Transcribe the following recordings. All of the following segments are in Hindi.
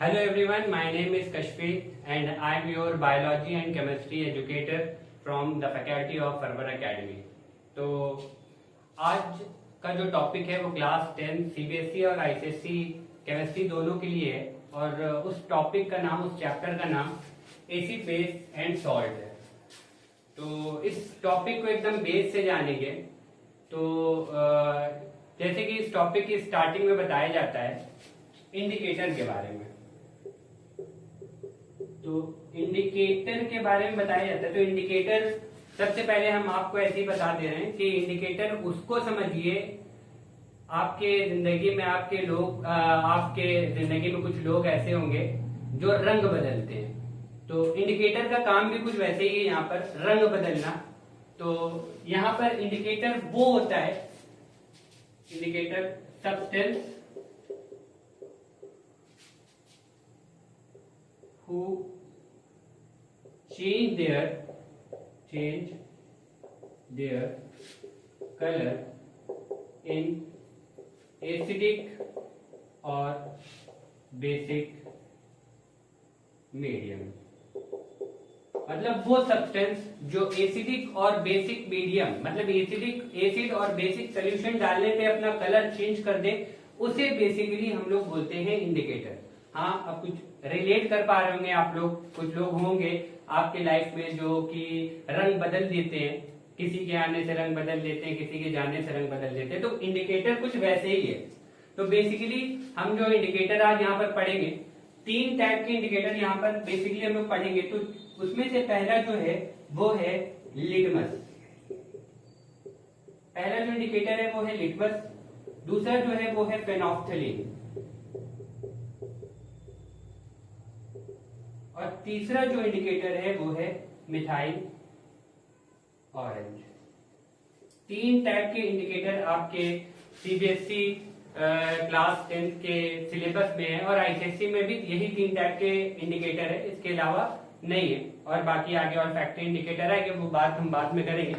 Hello everyone, my name is Kashfi and I am your biology and chemistry educator from the faculty of Ferber Academy. तो आज का जो टॉपिक है वो क्लास 10 सीबीएसई और आईसीएसई केमिस्ट्री दोनों के लिए है और उस टॉपिक का नाम, उस चैप्टर का नाम एसिड बेस एंड सॉल्ट है। तो इस टॉपिक को एकदम बेस से जानेंगे। तो जैसे कि इस टॉपिक की स्टार्टिंग में बताया जाता है इंडिकेटर के बारे में। तो इंडिकेटर के बारे में बताया जाता है। तो इंडिकेटर सबसे पहले हम आपको ऐसे ही बता दे रहे हैं कि इंडिकेटर उसको समझिए, आपके जिंदगी में आपके जिंदगी में कुछ लोग ऐसे होंगे जो रंग बदलते हैं। तो इंडिकेटर का काम भी कुछ वैसे ही है, यहाँ पर रंग बदलना। तो यहाँ पर इंडिकेटर वो होता है, indicator substance who change their color in acidic or basic medium। मतलब वो सब्सटेंस जो एसिडिक और बेसिक मीडियम, मतलब एसिड और बेसिक सोल्यूशन डालने पे अपना कलर चेंज कर दे, उसे बेसिकली हम लोग बोलते हैं इंडिकेटर। हाँ, अब कुछ रिलेट कर पा रहे होंगे आप लोग, कुछ लोग होंगे आपके लाइफ में जो कि रंग बदल देते हैं, किसी के आने से रंग बदल देते हैं, किसी के जाने से रंग बदल देते हैं। तो इंडिकेटर कुछ वैसे ही है। तो बेसिकली हम जो इंडिकेटर आज यहाँ पर पढ़ेंगे, 3 टाइप के इंडिकेटर यहाँ पर बेसिकली हम लोग पढ़ेंगे। तो उसमें से पहला जो है वो है लिटमस। पहला जो इंडिकेटर है वो है लिटमस। दूसरा जो है वो है फेनोल्फ्थालीन और तीसरा जो इंडिकेटर है वो है मिथाइल ऑरेंज। 3 टाइप के इंडिकेटर आपके सीबीएसई क्लास 10 के सिलेबस में है और आईसीएसई में भी यही 3 टाइप के इंडिकेटर है, इसके अलावा नहीं है। और बाकी आगे और फैक्टर इंडिकेटर है कि वो बात हम बाद में करेंगे।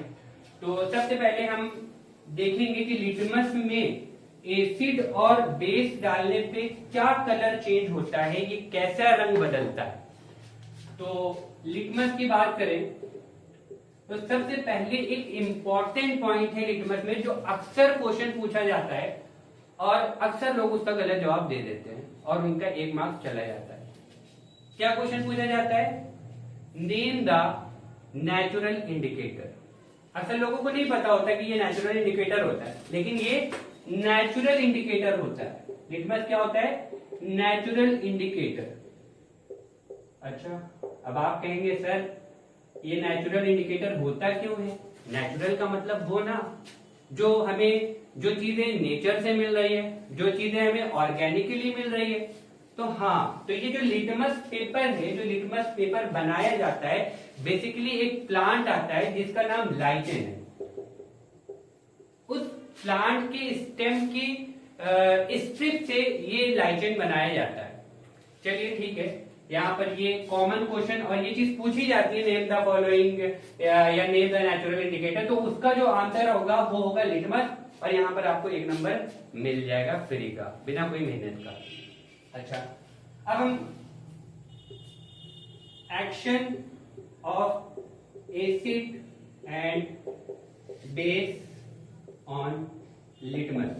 तो सबसे पहले हम देखेंगे कि लिटमस में एसिड और बेस डालने पे क्या कलर चेंज होता है, ये कैसा रंग बदलता है। तो लिटमस की बात करें तो सबसे पहले एक इंपॉर्टेंट पॉइंट है लिटमस में, जो अक्सर क्वेश्चन पूछा जाता है और अक्सर लोग उसका गलत जवाब दे देते हैं और उनका 1 मार्क्स चला जाता है। क्या क्वेश्चन पूछा जाता है? Name the natural indicator. अक्सर लोगों को नहीं पता होता कि ये नेचुरल इंडिकेटर होता है, लेकिन ये नेचुरल इंडिकेटर होता है। लिटमस क्या होता है? Natural indicator. अच्छा, अब आप कहेंगे सर ये नेचुरल इंडिकेटर होता क्यों है? नेचुरल का मतलब वो ना, जो हमें जो चीजें नेचर से मिल रही है, जो चीजें हमें ऑर्गेनिकली मिल रही है। तो हाँ, तो ये जो लिटमस पेपर है, जो लिटमस पेपर बनाया जाता है, बेसिकली एक प्लांट आता है जिसका नाम लाइचेन है। उस प्लांट के स्टेम की स्ट्रिप से ये लाइचेन बनाया जाता है। चलिए ठीक है, यहाँ पर ये कॉमन क्वेश्चन और ये चीज पूछी जाती है, नेम द फॉलोइंग या नेम द नेचुरल इंडिकेटर। तो उसका जो आंसर होगा वो होगा लिटमस और यहाँ पर आपको 1 नंबर मिल जाएगा फ्री का, बिना कोई मेहनत का। अच्छा, अब हम action of acid and base on litmus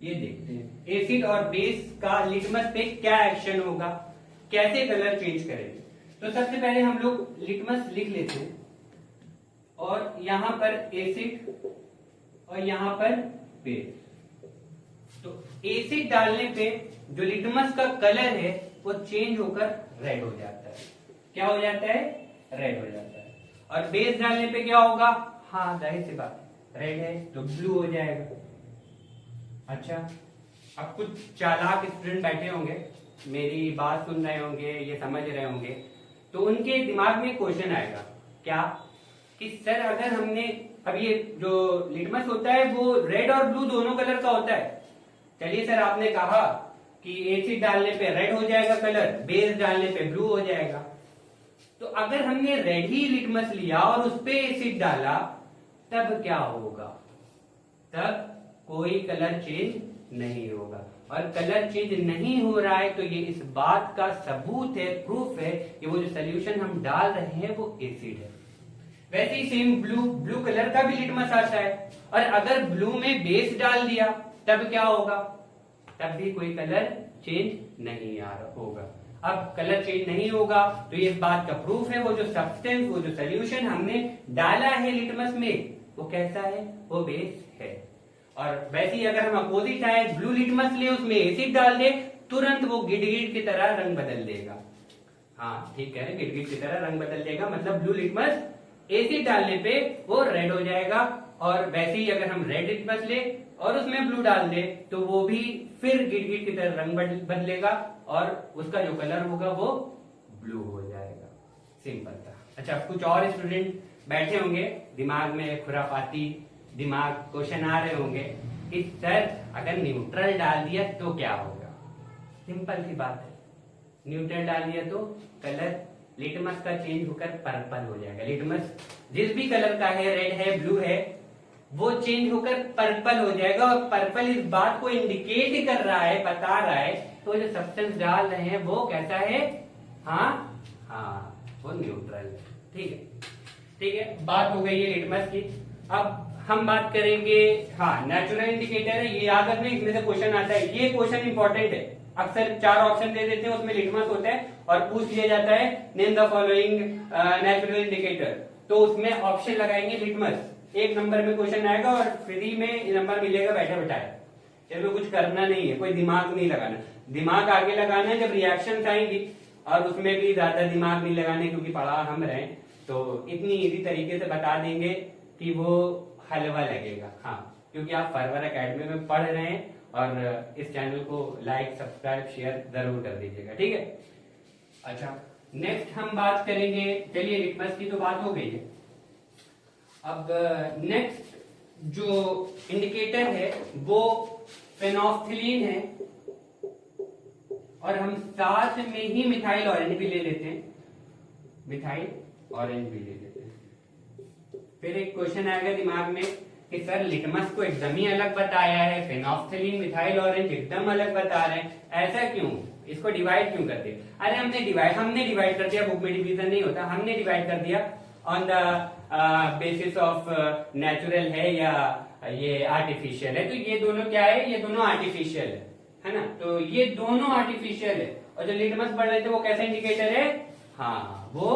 ये देखते हैं। एसिड और बेस का लिटमस पे क्या एक्शन होगा, कैसे कलर चेंज करेंगे। तो सबसे पहले हम लोग लिटमस लिख लेते हैं और यहां पर एसिड और यहां पर बेस। तो एसिड डालने पे जो लिटमस का कलर है वो चेंज होकर रेड हो जाता है। क्या हो जाता है? रेड हो जाता है। और बेस डालने पे क्या होगा? हाँ, जाहिर सी बात, रेड है तो ब्लू हो जाएगा। अच्छा, अब कुछ चालाक स्टूडेंट बैठे होंगे, मेरी बात सुन रहे होंगे, ये समझ रहे होंगे, तो उनके दिमाग में क्वेश्चन आएगा क्या कि सर अगर हमने, अब ये जो लिटमस होता है वो रेड और ब्लू दोनों कलर का होता है। चलिए सर, आपने कहा कि एसिड डालने पे रेड हो जाएगा कलर, बेस डालने पे ब्लू हो जाएगा। तो अगर हमने रेड ही लिटमस लिया और उस पे एसिड डाला तब क्या होगा? तब कोई कलर चेंज नहीं होगा। और कलर चेंज नहीं हो रहा है तो ये इस बात का सबूत है, प्रूफ है कि वो जो सोल्यूशन हम डाल रहे हैं वो एसिड है। वैसे ही सेम ब्लू कलर का भी लिटमस आता है, और अगर ब्लू में बेस डाल दिया तब क्या होगा, तब भी कोई कलर चेंज नहीं आ रहा होगा। अब कलर चेंज नहीं होगा तो ये इस बात का प्रूफ है वो जो सब्सटेंस, वो जो सोल्यूशन हमने डाला है लिटमस में वो कैसा है, वो बेस है। और वैसे ही अगर हम अपोजिट आए, ब्लू लिटमस ले उसमें एसिड डाल दे, तुरंत वो गिटगिट की तरह रंग बदल देगा। हाँ ठीक है, गिटगिट की तरह रंग बदल देगा, मतलब ब्लू लिटमस एसिड डालने पे वो रेड हो जाएगा। और वैसे ही अगर हम रेड लिटमस ले और उसमें ब्लू डाल दे तो वो भी फिर गिटगिट की तरह रंग बदलेगा और उसका जो कलर होगा वो ब्लू हो जाएगा। सिंपल था। अच्छा, कुछ और स्टूडेंट बैठे होंगे दिमाग में खुराफाती दिमाग क्वेश्चन आ रहे होंगे कि सर अगर न्यूट्रल डाल दिया तो क्या होगा। सिंपल सी बात है, न्यूट्रल डाल दिया तो कलर लिटमस का चेंज होकर पर्पल हो जाएगा। लिटमस जिस भी कलर का है, रेड है, ब्लू है, वो चेंज होकर पर्पल हो जाएगा। और पर्पल इस बात को इंडिकेट कर रहा है, बता रहा है तो जो सब्सटेंस डाल रहे हैं वो कैसा है, हाँ हाँ वो न्यूट्रल है। ठीक है, ठीक है, बात हो गई है लिटमस की। अब हम बात करेंगे, हाँ नेचुरल इंडिकेटर है, ये याद रखना, इसमें से क्वेश्चन आता है, ये क्वेश्चन इंपॉर्टेंट है। अक्सर 4 ऑप्शन दे देते हैं, उसमें लिटमस होता है और पूछ लिया जाता है name the following natural indicator, तो उसमें ऑप्शन लगाएंगे लिटमस। 1 नंबर में क्वेश्चन आएगा और फ्री में नंबर मिलेगा बैठे बैठाए। इसमें कुछ करना नहीं है, कोई दिमाग नहीं लगाना। दिमाग आगे लगाना है जब रिएक्शन आएंगी, और उसमें भी ज्यादा दिमाग नहीं लगाने क्योंकि पढ़ा हम रहे, तो इतनी इजी तरीके से बता देंगे कि वो हलवा लगेगा। हाँ, क्योंकि आप फॉरवर्ड एकेडमी में पढ़ रहे हैं, और इस चैनल को लाइक सब्सक्राइब शेयर जरूर कर दीजिएगा। ठीक है, अच्छा नेक्स्ट हम बात करेंगे, चलिए लिटमस की तो बात हो गई है। अब नेक्स्ट जो इंडिकेटर है वो फेनोल्फथलीन है, और हम साथ में ही मिथाइल ऑरेंज भी ले लेते हैं, मिथाइल ऑरेंज भी ले लेते हैं। फिर एक क्वेश्चन आएगा दिमाग में कि सर लिटमस को एकदम ही अलग बताया है, फेनोल्फथलीन मिथाइल ऑरेंज एकदम अलग बता रहे हैं, ऐसा क्यों, इसको डिवाइड क्यों करते? अरे हमने डिवाइड कर दिया, बुक में डिवीजन नहीं होता, हमने डिवाइड कर दिया on the basis of natural है या ये आर्टिफिशियल है। तो ये दोनों क्या है, ये दोनों आर्टिफिशियल है ना, तो ये दोनों आर्टिफिशियल है। और जो लिटमस पढ़ रहे थे वो कैसा इंडिकेटर है, हाँ वो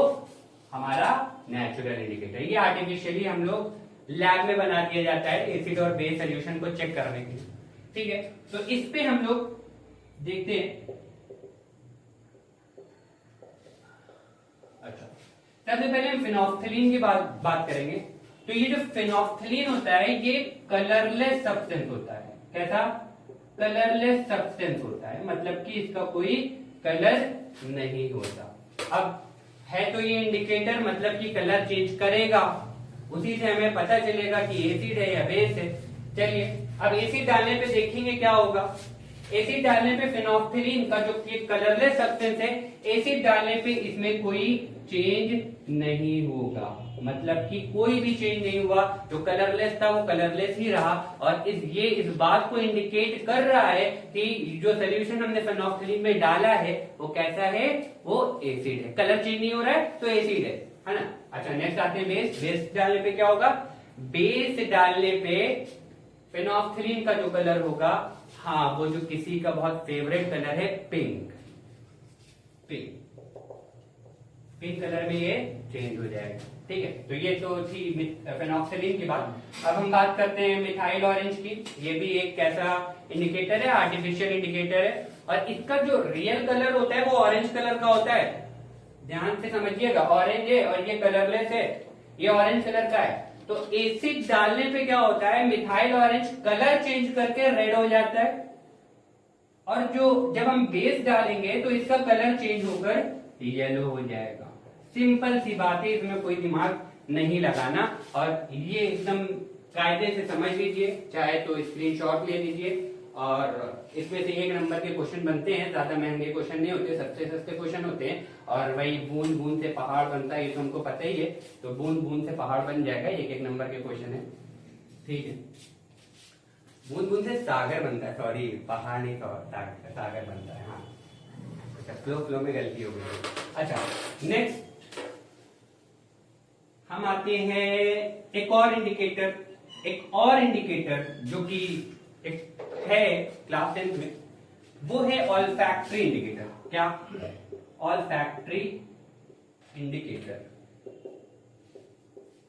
हमारा नेचुरल इंडिकेटर। ये आर्टिफिशियली हम लोग लैब में बना दिया जाता है एसिड और बेस सोल्यूशन को चेक करने के लिए। ठीक है, तो इस पे हम लोग देखते हैं। अच्छा, सबसे पहले हम फेनोल्फथलीन की बात करेंगे। तो ये जो फेनोल्फथलीन होता है ये कलरलेस सब्सटेंस होता है। कैसा? कलरलेस सब्सटेंस होता है, मतलब कि इसका कोई कलर नहीं होता। अब है तो ये इंडिकेटर, मतलब कि कलर चेंज करेगा, उसी से हमें पता चलेगा कि एसिड है या बेस है। चलिए अब एसिड डालने पे देखेंगे क्या होगा। एसिड डालने पे फेनोल्फथलीन का जो कलरलेस सब्सटेंस है, एसिड डालने पे इसमें कोई चेंज नहीं होगा, मतलब कि कोई भी चेंज नहीं हुआ। जो कलरलेस था वो कलरलेस ही रहा, और ये इस बात को इंडिकेट कर रहा है कि जो सोल्यूशन हमने फेनोल्फथलीन में डाला है वो कैसा है, वो एसिड है। कलर चेंज नहीं हो रहा है तो एसिड है ना। अच्छा नेक्स्ट आते हैं बेस। बेस डालने पे क्या होगा, बेस डालने पे फेनोल्फथलीन का जो कलर होगा, हाँ वो जो किसी का बहुत फेवरेट कलर है पिंक, पिंक पिंक कलर में ये चेंज हो जाएगा। ठीक है, तो ये तो थी फेनोल्फथलीन की बात। अब हम बात करते हैं मिथाइल ऑरेंज की। ये भी एक कैसा इंडिकेटर है, आर्टिफिशियल इंडिकेटर है, और इसका जो रियल कलर होता है वो ऑरेंज कलर का होता है। ध्यान से समझिएगा, ऑरेंज है और ये कलरलेस है, ये ऑरेंज कलर का है। तो एसिड डालने पे क्या होता है, मिथाइल ऑरेंज कलर चेंज करके रेड हो जाता है, और जो जब हम बेस डालेंगे तो इसका कलर चेंज होकर येलो हो जाएगा। सिंपल सी बात है, इसमें कोई दिमाग नहीं लगाना, और ये एकदम कायदे से समझ लीजिए, चाहे तो स्क्रीनशॉट ले लीजिए। और इसमें से 1 नंबर के क्वेश्चन बनते हैं, ज्यादा महंगे क्वेश्चन नहीं होते, सबसे सस्ते क्वेश्चन होते हैं, और वही बूंद बूंद से पहाड़ बनता है, ये तो हमको पता ही है। तो बूंद बूंद से पहाड़ बन जाएगा, 1-1 नंबर के क्वेश्चन है। ठीक है, बूंद बूंद से सागर बनता है, सॉरी पहाड़ नहीं, सागर बनता है। हाँ अच्छा, फ्लो में गलती हो गई। अच्छा नेक्स्ट हम आते हैं एक और इंडिकेटर जो कि एक है क्लास 10 में, वो है ऑल्फैक्टरी इंडिकेटर। क्या? Olfactory indicator.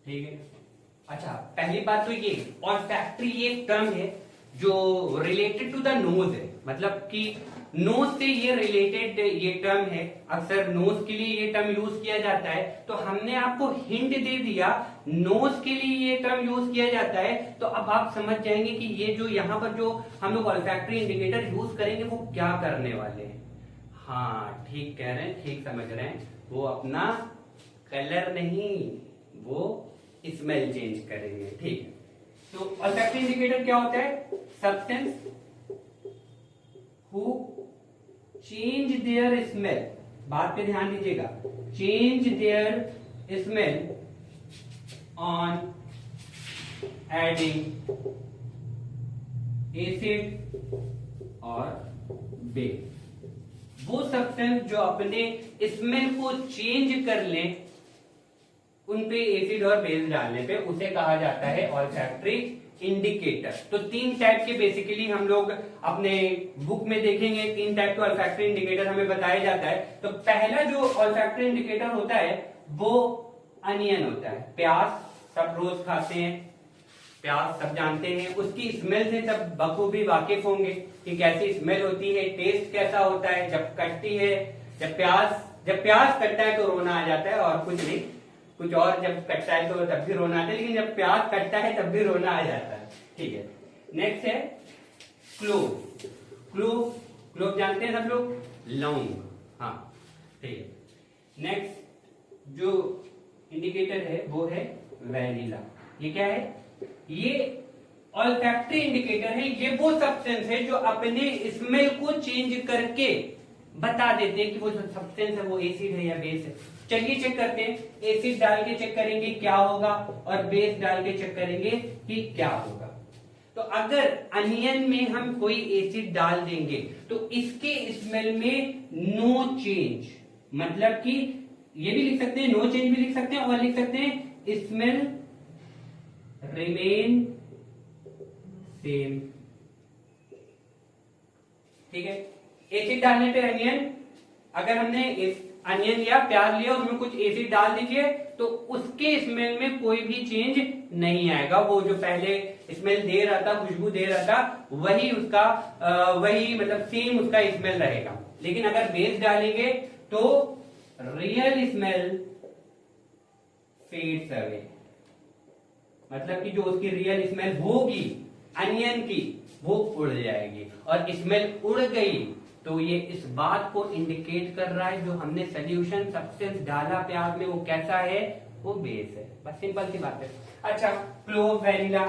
ठीक है। अच्छा पहली बात तो ये ऑल्फैक्टरी ये एक टर्म है जो रिलेटेड टू द नोज है, मतलब कि नोज से ये रिलेटेड ये टर्म है। अक्सर नोज के लिए ये टर्म यूज किया जाता है, तो हमने आपको हिंट दे दिया नोज के लिए ये टर्म यूज किया जाता है। तो अब आप समझ जाएंगे कि ये जो यहाँ पर जो हम लोग ऑल्फैक्टरी इंडिकेटर यूज करेंगे वो क्या करने वाले हैं। हाँ ठीक कह रहे हैं, ठीक समझ रहे हैं, वो अपना कलर नहीं, वो स्मेल चेंज करेंगे। ठीक है। तो ऑल्फैक्टरी इंडिकेटर क्या होता है? Substance who change their smell, बात पे ध्यान दीजिएगा, change their smell on adding acid और बेस। वो सब्सटेंस जो अपने स्मेल को चेंज कर लें उन पे एसिड और बेस डालने पे, उसे कहा जाता है ऑल्फैक्टरी इंडिकेटर। तो 3 टाइप के बेसिकली हम लोग अपने बुक में देखेंगे, 3 टाइप के ऑल्फैक्टरी इंडिकेटर हमें बताया जाता है। तो पहला जो ऑल्फैक्टरी इंडिकेटर होता है वो अनियन होता है। प्याज सब रोज खाते हैं, प्याज सब जानते हैं, उसकी स्मेल से सब बखूबी वाकिफ होंगे कि कैसी स्मेल होती है, टेस्ट कैसा होता है जब कटती है। जब प्याज कटता है तो रोना आ जाता है, और कुछ नहीं, कुछ और जब कटता है तो तब भी रोना आता है, लेकिन जब प्याज कटता है तब भी रोना आ जाता है। ठीक है। नेक्स्ट है क्लोव। क्लोव जानते हैं सब लोग, लौंग। हाँ ठीक है। नेक्स्ट जो इंडिकेटर है वो है वैनिला। ये क्या है? ये ऑल्फैक्टरी इंडिकेटर है। ये वो सब्सटेंस है जो अपने स्मेल को चेंज करके बता देते हैं कि वो जो सब्सटेंस है वो एसिड है या बेस है। चलिए चेक करते हैं, एसिड डाल के चेक करेंगे क्या होगा और बेस डाल के चेक करेंगे कि क्या होगा। तो अगर अनियन में हम कोई एसिड डाल देंगे तो इसके स्मेल में नो चेंज, मतलब कि ये भी लिख सकते हैं, नो चेंज भी लिख सकते हैं, और लिख सकते हैं स्मेल रिमेन सेम। ठीक है। एसिड डालने पे अनियन, अगर हमने अनियन या प्याज लिया उसमें कुछ एसिड डाल दीजिए तो उसके स्मेल में कोई भी चेंज नहीं आएगा। वो जो पहले स्मेल दे रहा था, खुशबू दे रहा था, वही उसका वही मतलब सेम उसका स्मेल रहेगा। लेकिन अगर बेस डालेंगे तो रियल स्मेल फेड्स अवे, मतलब कि जो उसकी रियल स्मेल होगी अनियन की वो उड़ जाएगी। और स्मेल उड़ गई तो ये इस बात को इंडिकेट कर रहा है जो हमने सोल्यूशन सब्सटेंस डाला प्याज में वो कैसा है, वो बेस है। बस सिंपल सी बात है। अच्छा क्लोव वैनिला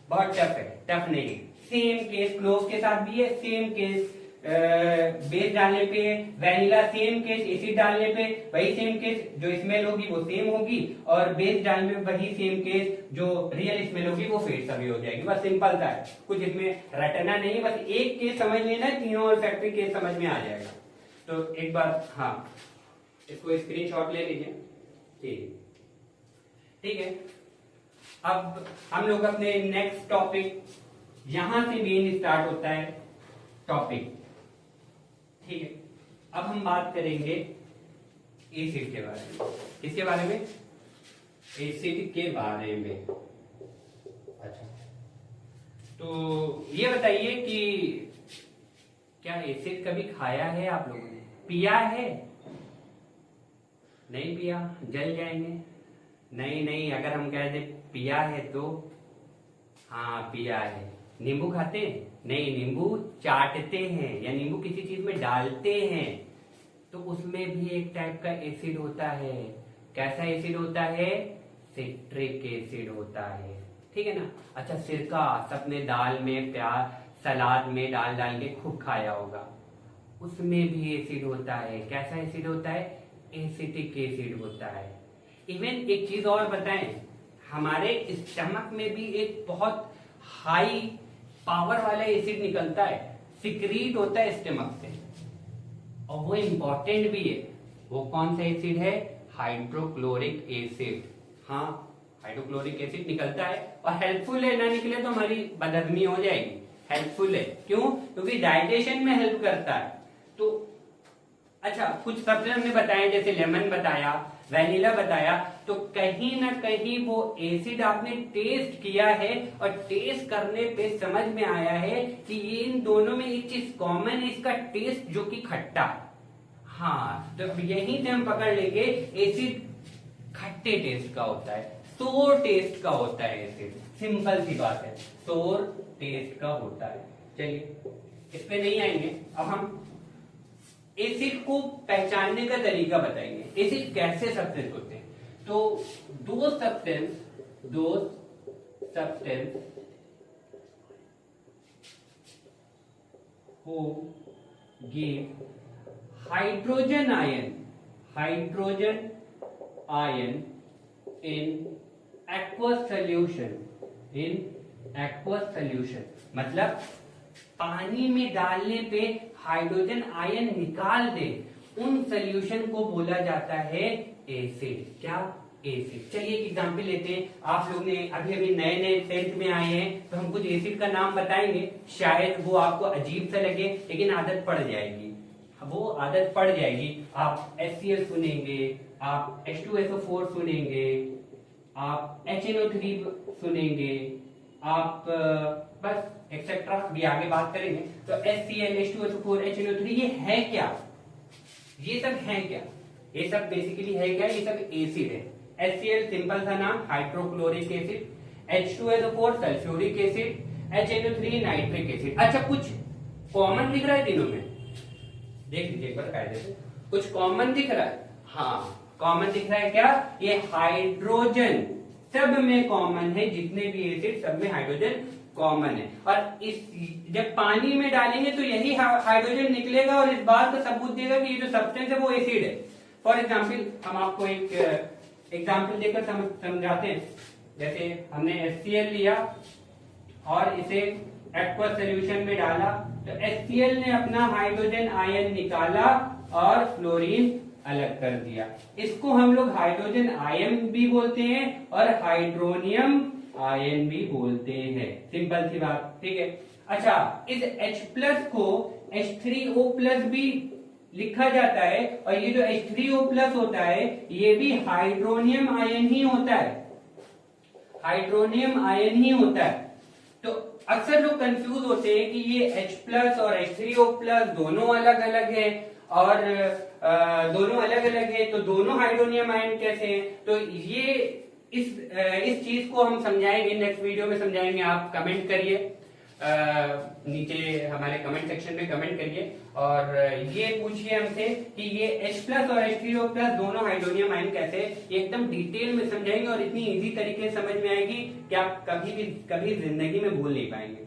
बहुत टफ है, टफ नहीं। सेम केस क्लोव के साथ भी है, सेम केस बेस डालने पे, वैनिला सेम केस, एसिड डालने पे वही सेम केस, जो स्मेल होगी वो सेम होगी, और बेस डालने पे वही सेम केस, जो रियल स्मेल होगी वो फेड सभी हो जाएगी। बस सिंपल सा है, कुछ इसमें रटना नहीं है, बस एक केस समझ लेना है, तीनों ऑल्फैक्टरी केस समझ में आ जाएगा। तो एक बार हाँ इसको स्क्रीनशॉट ले लीजिए। ठीक है। अब हम लोग अपने नेक्स्ट टॉपिक, यहां से मेन स्टार्ट होता है टॉपिक। ठीक है। अब हम बात करेंगे एसिड के बारे में। किसके बारे में? एसिड के बारे में। अच्छा तो ये बताइए कि क्या एसिड कभी खाया है आप लोगों ने, पिया है? नहीं पिया, जल जाएंगे। नहीं, अगर हम कह दें पिया है तो हाँ पिया है। नींबू खाते हैं? नहीं, नींबू चाटते हैं या नींबू किसी चीज में डालते हैं, तो उसमें भी एक टाइप का एसिड होता है। कैसा एसिड होता है? सिट्रिक एसिड होता है। ठीक है ना। अच्छा सिरका सबने दाल में, प्याज, सलाद में डाल के खूब खाया होगा, उसमें भी एसिड होता है। कैसा एसिड होता है? एसिटिक एसिड होता है। इवन एक चीज और बताएं, हमारे स्टमक में भी एक बहुत हाई पावर वाला एसिड निकलता है, सिक्रीट होता है स्टमक से, और वो इंपॉर्टेंट भी है। वो कौन सा एसिड है? Hydrochloric acid. हाँ, हाइड्रोक्लोरिक एसिड निकलता है और हेल्पफुल है, ना निकले तो हमारी बदहजमी हो जाएगी। हेल्पफुल है क्यों? क्योंकि डाइजेशन में हेल्प करता है। तो अच्छा, कुछ सब्जेक्ट हमने बताए, जैसे लेमन बताया, वैनिला बताया, तो कहीं ना कहीं वो एसिड आपने टेस्ट किया है और टेस्ट करने पे समझ में आया है कि ये इन दोनों में एक चीज कॉमन है, इसका टेस्ट जो कि खट्टा। हाँ, तो यहीं से हम पकड़ लेंगे एसिड खट्टे टेस्ट का होता है, सोर टेस्ट का होता है एसिड। सिंपल सी बात है, सोर टेस्ट का होता है। चलिए इस पे नहीं आएंगे, अब हम एसिड को पहचानने का तरीका बताएंगे। एसिड कैसे सब्सटेंस होते हैं? तो दो substance who give hydrogen ion in aqueous solution, मतलब पानी में डालने पे हाइड्रोजन आयन निकाल दे, उन सोल्यूशन को बोला जाता है एसिड। क्या? एसिड। चलिए एक एग्जांपल लेते हैं। आप लोग ने अभी नए 10th में आए हैं, तो हम कुछ एसिड का नाम बताएंगे, शायद वो आपको अजीब सा लगे, लेकिन आदत पड़ जाएगी। वो आदत पड़ जाएगी। आप HCl सुनेंगे, आप H2SO4 सुनेंगे, आप HNO3 सुनेंगे, आप बस एक्सेट्रा भी आगे बात करेंगे। तो HCl, H2SO4, HNO3 ये है क्या? ये सब है क्या? ये सब बेसिकली है क्या? ये सब एसिड है। HCl सिंपल सा नाम, hydrochloric acid, H2SO4 sulphuric acid, HNO3 nitric acid. अच्छा, कुछ कॉमन दिख रहा है तीनों में? देख लीजिए एक बार कायदे से, कुछ कॉमन दिख रहा है? हाँ, कॉमन दिख रहा है। क्या? ये हाइड्रोजन सब में कॉमन है, जितने भी एसिड सब में हाइड्रोजन कॉमन है। और इस जब पानी में डालेंगे तो यही हाइड्रोजन निकलेगा और इस बात का सबूत देगा कि ये जो सब्सटेंस है वो एसिड है। फॉर एग्जाम्पल हम आपको एक एग्जाम्पल देकर समझाते हैं। जैसे हमने HCl लिया और इसे एक्वस सोल्यूशन में डाला, तो HCl ने अपना हाइड्रोजन आयन निकाला और फ्लोरीन अलग कर दिया। इसको हम लोग हाइड्रोजन आयन भी बोलते हैं और हाइड्रोनियम आयन भी बोलते हैं। सिंपल सी बात, ठीक है। अच्छा, इस H+ को H3O+ भी लिखा जाता है, और ये जो H3O+ होता है ये भी हाइड्रोनियम आयन ही होता है, हाइड्रोनियम आयन ही होता है। तो अक्सर लोग कंफ्यूज होते हैं कि ये H+ और H3O+ दोनों अलग अलग है, और दोनों अलग अलग है तो दोनों हाइड्रोनियम आयन कैसे हैं? तो ये इस चीज को हम समझाएंगे, नेक्स्ट वीडियो में समझाएंगे। आप कमेंट करिए, नीचे हमारे कमेंट सेक्शन में कमेंट करिए और ये पूछिए हमसे कि ये H+ और H3O+ दोनों हाइड्रोनियम आयन कैसे है। ये एकदम डिटेल में समझाएंगे और इतनी इजी तरीके से समझ में आएगी कि आप कभी जिंदगी में भूल नहीं पाएंगे।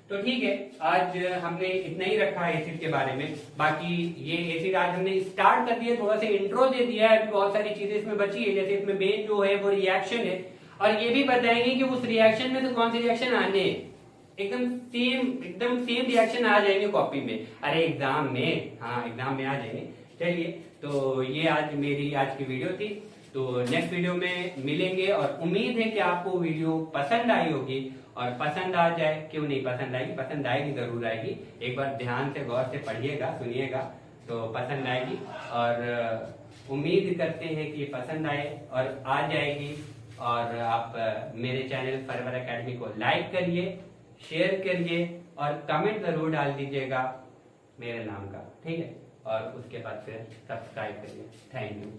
तो ठीक है, आज हमने इतना ही रखा है एसिड के बारे में। बाकी ये एसिड आज हमने स्टार्ट कर दिया, थोड़ा सा इंट्रो दे दिया है, बहुत सारी चीजें इसमें बची है। जैसे इसमें मेन जो है वो रिएक्शन है, और ये भी बताएंगे कि उस रिएक्शन में से कौन से रिएक्शन आने हैं। एकदम सेम रिएक्शन आ जाएंगे कॉपी में, अरे एग्जाम में, हाँ एग्जाम में आ जाएंगे। चलिए, तो ये आज मेरी आज की वीडियो थी। तो नेक्स्ट वीडियो में मिलेंगे, और उम्मीद है कि आपको वीडियो पसंद आई होगी। और पसंद आ जाए, क्यों नहीं पसंद आएगी, पसंद आएगी, जरूर आएगी। एक बार ध्यान से गौर से पढ़िएगा, सुनिएगा, तो पसंद आएगी। और उम्मीद करते हैं कि पसंद आए और आ जाएगी। और आप मेरे चैनल फॉरएवर एकेडमी को लाइक करिए, शेयर करिए और कमेंट जरूर डाल दीजिएगा मेरे नाम का, ठीक है। और उसके बाद फिर सब्सक्राइब करिए। Thank you.